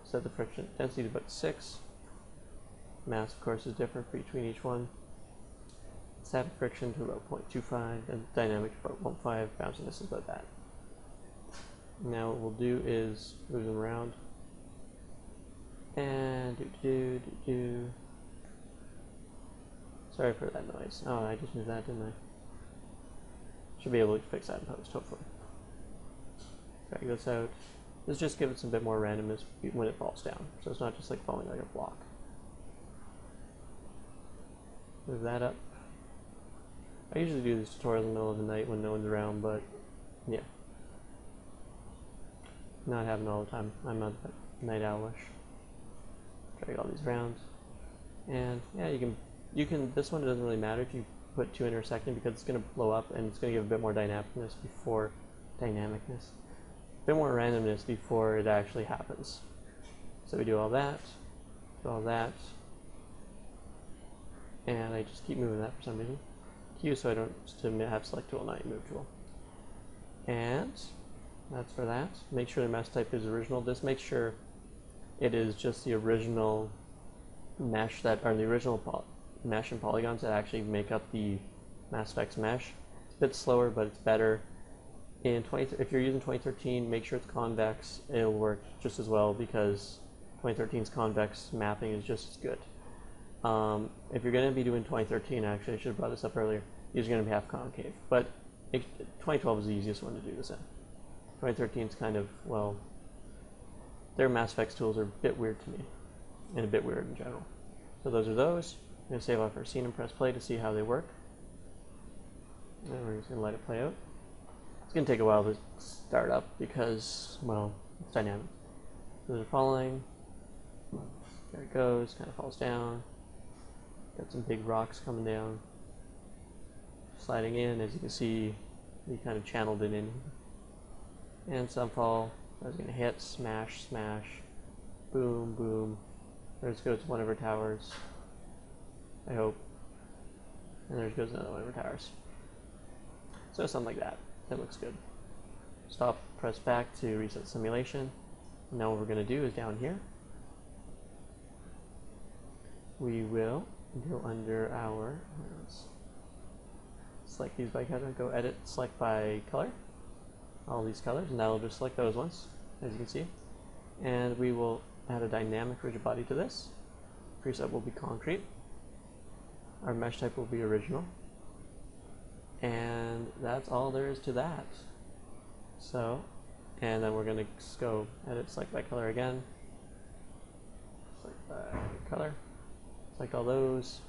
Speaker 1: set the friction density to about 6. Mass, of course, is different between each one. Static friction to about 0.25, and dynamic to about 1.5, bounciness is about that. Now what we'll do is move them around, and sorry for that noise. Oh, I just moved that, didn't I? Should be able to fix that in post, hopefully. Drag this out. This just gives it a bit more randomness when it falls down, so it's not just like falling like a block. Move that up. I usually do these tutorials in the middle of the night when no one's around, but yeah. Not having all the time. I'm not that night owlish. Drag all these around. And yeah, you can, this one doesn't really matter if you put two intersecting because it's going to blow up and it's going to give a bit more dynamicness before, a bit more randomness before it actually happens. So we do all that, and I just keep moving that for some reason. Q so I don't, just to have select tool, not move tool. And that's for that. Make sure the mesh type is original. This makes sure it is just the original mesh that are the original mesh and polygons that actually make up the MassFX mesh. It's a bit slower, but it's better. If you're using 2013, make sure it's convex. It'll work just as well because 2013's convex mapping is just as good. If you're going to be doing 2013, actually, I should have brought this up earlier, these are going to be half concave. But 2012 is the easiest one to do this in. 2013 is kind of, well, their MassFX tools are a bit weird to me, and a bit weird in general. So those are those. I'm going to save off our scene and press play to see how they work. And we're just going to let it play out. It's going to take a while to start up because, well, it's dynamic. So they're falling. There it goes, kind of falls down. Got some big rocks coming down. Sliding in, as you can see, we kind of channeled it in. And some fall. I was going to hit, smash, smash, boom, boom. There goes one of our towers, I hope. And there goes another one of our towers. So something like that. That looks good. Stop, press back to reset simulation. Now what we're going to do is down here, we will go under our, select these by color, go edit, select by color, all these colors, and that'll just select those ones, as you can see. And we will add a dynamic rigidbody to this. Preset will be concrete. Our mesh type will be original. And that's all there is to that. So, and then we're going to go edit, select by color again. Select by color. Select all those.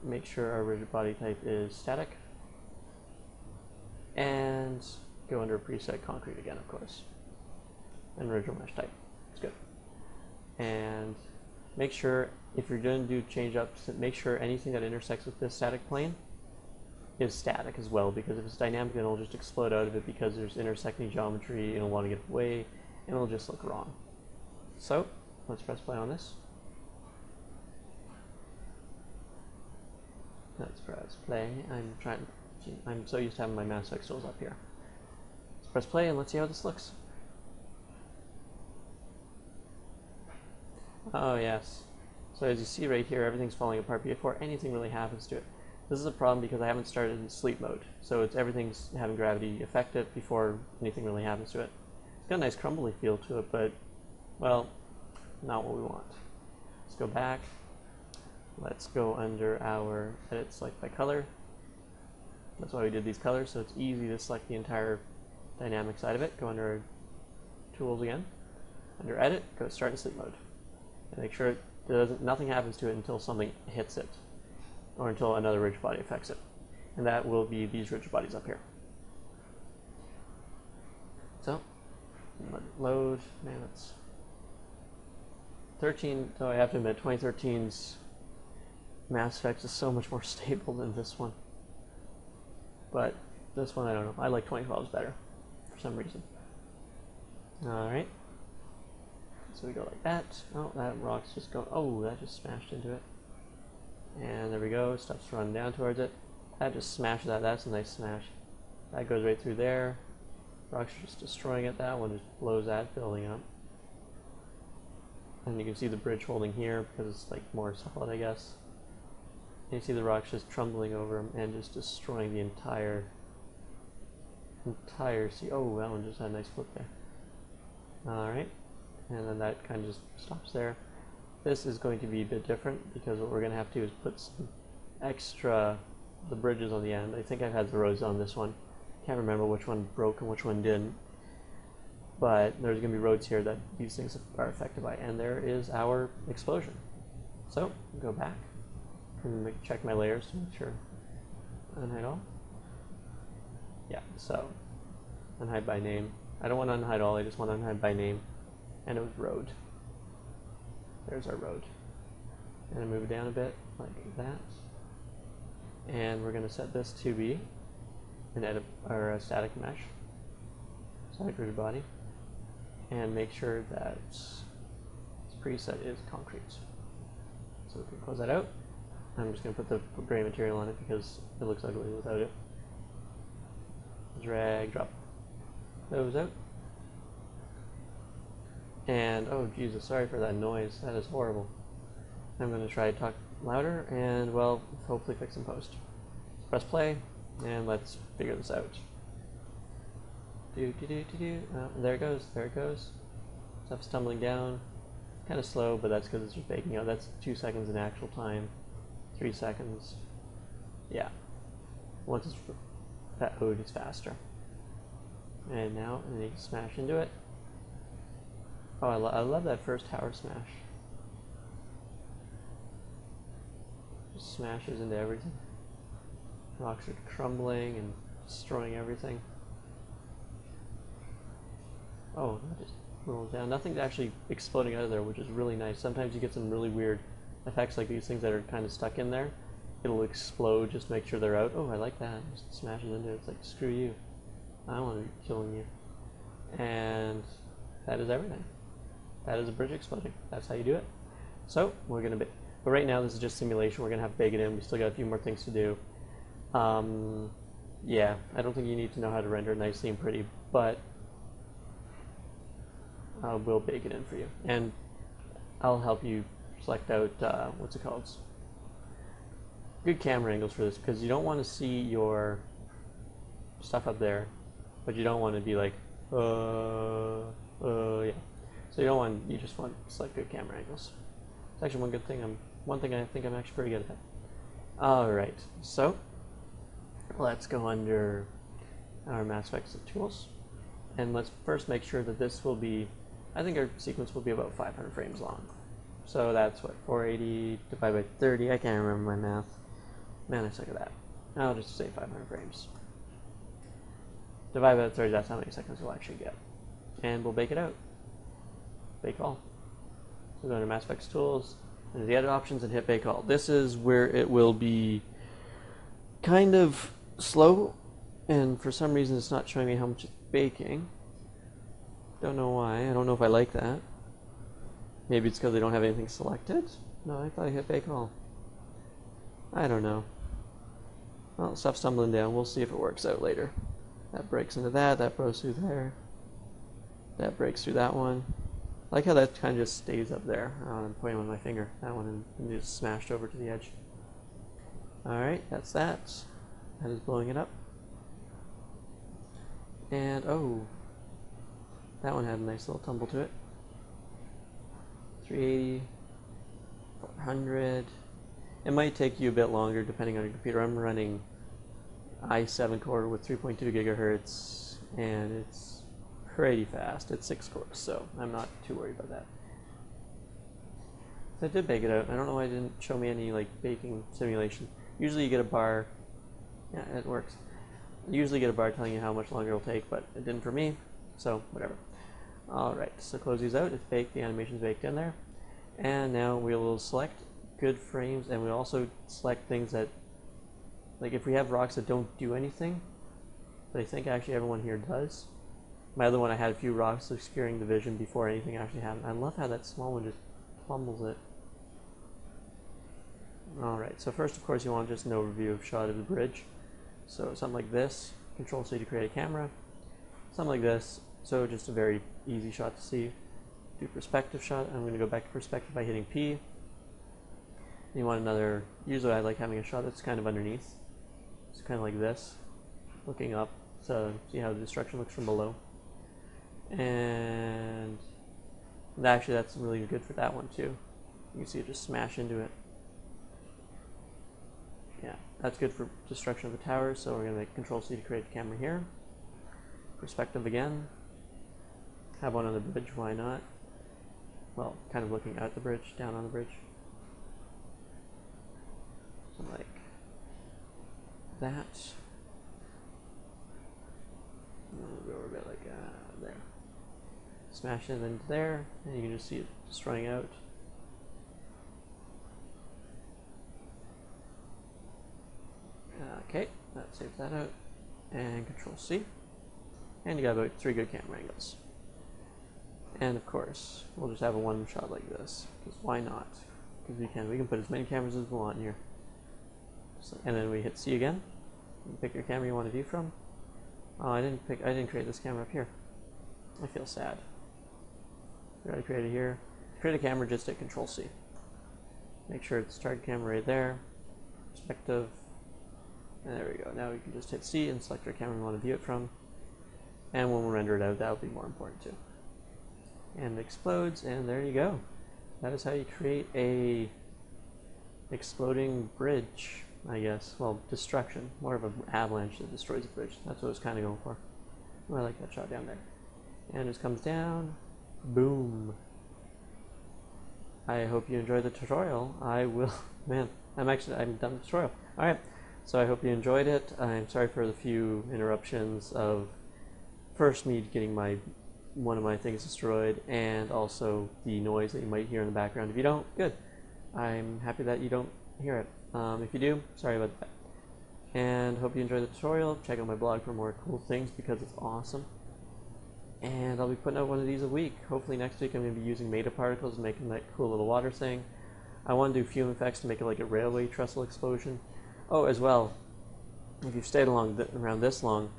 Speaker 1: Make sure our rigid body type is static. And go under preset concrete again, of course. And original mesh type. It's good. And make sure, if you're going to do change ups, make sure anything that intersects with this static plane is static as well, because if it's dynamic, then it'll just explode out of it because there's intersecting geometry, it'll want to get away, and it'll just look wrong. So, let's press play on this. Let's press play. I'm so used to having my MassFX tools up here. Let's press play and let's see how this looks. Oh yes. So as you see right here, everything's falling apart before anything really happens to it. This is a problem because I haven't started in sleep mode. So everything's having gravity affect it before anything really happens to it. It's got a nice crumbly feel to it, but, well, not what we want. Let's go back. Let's go under our edit, select by color. That's why we did these colors, so it's easy to select the entire dynamic side of it. Go under our tools again. Under edit, go start in sleep mode. And make sure nothing happens to it until something hits it, or until another rigid body affects it. And that will be these rigid bodies up here. So, let it load. Man, that's 13, so I have to admit, 2013's MassFX is so much more stable than this one. But this one, I don't know. I like 2012's better for some reason. Alright. So we go like that. Oh, that rock's just going. Oh, that just smashed into it. And there we go. Stuff's running down towards it. That just smashed that. That's a nice smash. That goes right through there. Rock's just destroying it. That one just blows that building up. And you can see the bridge holding here because it's like more solid, I guess. And you see the rocks just trundling over them and just destroying the entire sea. Oh, that one just had a nice flip there. Alright. And then that kind of just stops there. This is going to be a bit different because what we're going to have to do is put some extra, the bridges on the end. I think I've had the roads on this one. Can't remember which one broke and which one didn't. But there's going to be roads here that these things are affected by. And there is our explosion. So, go back and check my layers to make sure Unhide all? Yeah, so unhide by name. I don't want to unhide all, I just want to unhide by name. And it was road. There's our road. And I move it down a bit, like that. And we're going to set this to be an a static mesh, static rigid body, and make sure that its preset is concrete. So we can close that out. I'm just going to put the gray material on it because it looks ugly without it. Drag, drop those out. And oh Jesus, sorry for that noise. That is horrible. I'm going to try to talk louder and, well, hopefully fix in post. Press play and let's figure this out. There it goes, there it goes. Stuff's tumbling down. Kind of slow, but that's because it's just baking out. That's 2 seconds in actual time. 3 seconds. Yeah. Once it's that ode is faster. And now I need to smash into it. Oh, I love that first tower smash. Just smashes into everything. Rocks are crumbling and destroying everything. Oh, that just rolls down. Nothing's actually exploding out of there, which is really nice. Sometimes you get some really weird effects like these things that are kind of stuck in there. It'll explode just to make sure they're out. Oh, I like that. Just smashes into it. It's like, screw you. I want to be killing you. And that is everything. That is a bridge exploding. That's how you do it. So we're going to but right now this is just simulation. We're going to have to bake it in. We still got a few more things to do. Yeah, I don't think you need to know how to render it nicely and pretty, but we'll bake it in for you. And I'll help you select out, what's it called? Good camera angles for this, because you don't want to see your stuff up there, but you don't want to be like, yeah. So you just want to select good camera angles. It's actually one thing I think I'm actually pretty good at. Alright, so let's go under our MassFX tools, and let's first make sure that this will be, I think our sequence will be about 500 frames long. So that's what, 480 divided by 30, I can't remember my math. Man, I suck at that. I'll just say 500 frames. Divide by 30, that's how many seconds we'll actually get. And we'll bake it out. Bake all. So go to MassFX tools, and the edit options, and hit bake all. This is where it will be kind of slow, and for some reason it's not showing me how much it's baking. Don't know why. I don't know if I like that. Maybe it's because I don't have anything selected? No, I thought I hit bake all. I don't know. Well, stuff's tumbling down. We'll see if it works out later. That breaks into that goes through there. That breaks through that one. I like how that kind of just stays up there. I'm pointing with my finger. That one and just smashed over to the edge. Alright, that's that. That is blowing it up. And, oh, that one had a nice little tumble to it. 380, 400. It might take you a bit longer depending on your computer. I'm running i7 core with 3.2 gigahertz, and it's pretty fast. It's 6 cores, so I'm not too worried about that. So I did bake it out. I don't know why it didn't show me any like baking simulation. Usually you get a bar. Yeah, it works. You usually get a bar telling you how much longer it'll take, but it didn't for me, so whatever. Alright, so close these out. It's baked. The animation's baked in there. And now we will select good frames, and we also select things that, like if we have rocks that don't do anything, but I think actually everyone here does. My other one, I had a few rocks obscuring the vision before anything actually happened. I love how that small one just pummels it. Alright, so first of course you want just an overview of shot of the bridge. So something like this, Control-C to create a camera. Something like this, so just a very easy shot to see. Do perspective shot. I'm going to go back to perspective by hitting P. You want another, usually I like having a shot that's kind of underneath. It's kind of like this, looking up to see how the destruction looks from below. And actually that's really good for that one too. You can see it just smash into it. Yeah, that's good for destruction of the tower, so we're going to make Control-C to create the camera here. Perspective again. Have one on the bridge, why not? Well, kind of looking at the bridge, down on the bridge. So like that. Go over a bit like there. Smash it into there, and you can just see it destroying out. Okay, that saves that out. And Control C. And you got about 3 good camera angles. And of course, we'll just have a one shot like this, because why not? Because we can put as many cameras as we want in here. And then we hit C again. You pick your camera you want to view from. Oh, I didn't create this camera up here. I feel sad. I gotta create it here. Create a camera, just hit Control C. Make sure it's target camera right there. Perspective. And there we go. Now we can just hit C and select our camera we want to view it from. And when we render it out, that'll be more important too. And it explodes, and there you go. That is how you create a exploding bridge, I guess. Well, destruction. More of an avalanche that destroys a bridge. That's what I was kind of going for. Oh, I like that shot down there. And it just comes down. Boom. I hope you enjoyed the tutorial. I will. Man, I'm done the tutorial. Alright, so I hope you enjoyed it. I'm sorry for the few interruptions of first me getting one of my things destroyed, and also the noise that you might hear in the background. If you don't, good. I'm happy that you don't hear it. If you do, sorry about that. And hope you enjoyed the tutorial. Check out my blog for more cool things because it's awesome. And I'll be putting out one of these a week. Hopefully next week I'm going to be using meta particles and making that cool little water thing. I want to do fume effects to make it like a railway trestle explosion. Oh, as well, if you've stayed around this long,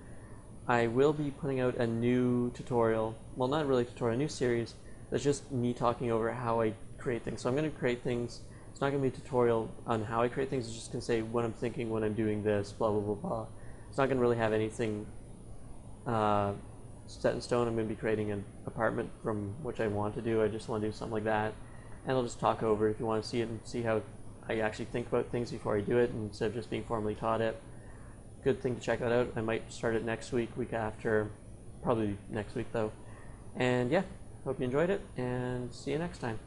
Speaker 1: I will be putting out a new tutorial, well, not really a tutorial, a new series that's just me talking over how I create things. So I'm going to create things. It's not going to be a tutorial on how I create things. It's just going to say what I'm thinking when I'm doing this, blah, blah, blah, blah. It's not going to really have anything set in stone. I'm going to be creating an apartment from which I want to do. I just want to do something like that. And I'll just talk over it if you want to see it and see how I actually think about things before I do it instead of just being formally taught it. Good thing to check that out. I might start it next week, week after, probably next week though. And yeah, hope you enjoyed it, and see you next time.